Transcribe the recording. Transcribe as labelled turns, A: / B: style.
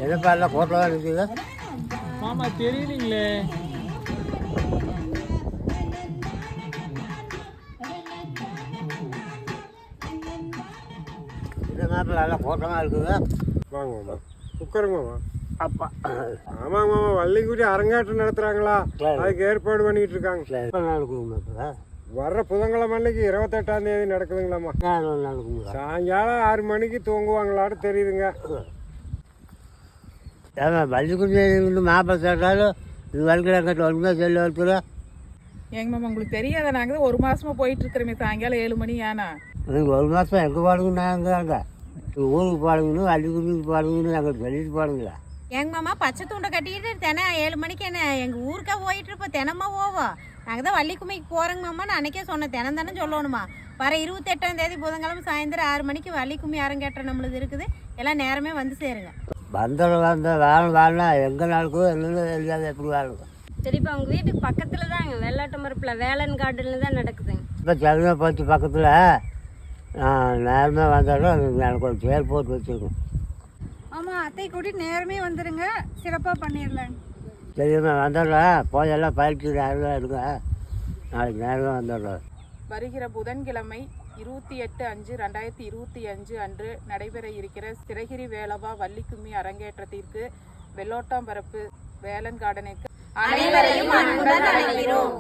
A: என்னப்பா எல்லாம் ஃபோட்டோலாம் இருக்குது
B: மாமா தெரியலீங்களே.
A: இந்த நேரத்தில் எல்லாம் ஃபோட்டோலாம் இருக்குது.
C: வாங்க மாமா உட்காருங்க மாமா.
A: அப்பா
C: ஆமாங்க மாமா, வள்ளிக்குடி அரங்கேற்றம் நடத்துறாங்களா, அதுக்கு ஏற்பாடு பண்ணிட்டு இருக்காங்க.
A: எப்போ நடக்குதுங்க இப்போ?
C: வர்ற புதன்கிழமை அன்னைக்கு 28ஆம் தேதி நடக்குதுங்களாம்மா.
A: நடக்குங்க.
C: சாயங்காலம் 6 மணிக்கு தூங்குவாங்களான்னு தெரியுதுங்க.
A: ஏன்னா வள்ளிக்குடி மாப்பிள்ளை சேர்த்தாலும் இது வரைக்கும் ஒன்றுமே செல்லு வளர்த்துல.
D: எங்க மாமா உங்களுக்கு தெரியாத, நாங்கள் தான் 1 மாசமா போயிட்டு இருக்கிறோமே சாயங்காலம் 7 மணி. ஏன்னா
A: நீங்கள் 1 மாதம் எங்கே பாடுங்க நாங்கள் ஊருக்கு பாடுங்கன்னு வள்ளிக்குடிக்கு பாடுங்கன்னு நாங்கள் சொல்லிட்டு பாடுங்களா?
E: எங்கள் மாமா பச்சை துண்டை கட்டிக்கிட்டு தினம் 7 மணிக்கு என்ன எங்கள் ஊருக்கா போயிட்டு இருப்போம். தினமா போவோம். நாங்கள் தான் வள்ளிக்குமைக்கு போகிறோங்க மாமா. நான் அன்றைக்கே சொன்னேன், தினம் தானே சொல்லணுமா. வர 28ஆம் தேதி புதன்கிழமை சாயந்தரம் 6 மணிக்கு வள்ளிக்கும்மி அரங்கேற்றம் நம்மளுது இருக்குது. எல்லாம் நேரமே வந்து சேருங்க.
A: வந்த வேலை எங்கே நடக்கும் என்னன்னு தெரியாது, எப்படி வேலைங்க.
F: சரிப்பா, உங்கள் வீட்டுக்கு பக்கத்தில் தாங்க வெள்ளாட்டு மரப்பில் வேலன் கார்டனில் தான் நடக்குதுங்க.
A: இப்போ சென்னை பற்றி பக்கத்தில் நேரமே வந்தாலும் எனக்கு ஒரு சேர் போட்டு வச்சுருக்கோம்.
G: ஆமாம், அத்தை கூட்டிட்டு நேரமே வந்துடுங்க, சிறப்பாக பண்ணிடலாங்க.
A: சரிம்மா வந்துடுறேன். போய் எல்லாம் பயிற்சி நேரம் எடுங்க. நாளைக்கு நேரமே வந்துடுறேன்.
D: வருகிற புதன்கிழமை 28/5/2025 அன்று நடைபெற இருக்கிற சிறகிரி வேலவா வள்ளிக்கும்மி அரங்கேற்றத்திற்கு வெள்ளோட்டாம்பரப்பு வேலன் கார்டனுக்கு அனைவரையும் அன்புடன் அழைக்கிறோம்.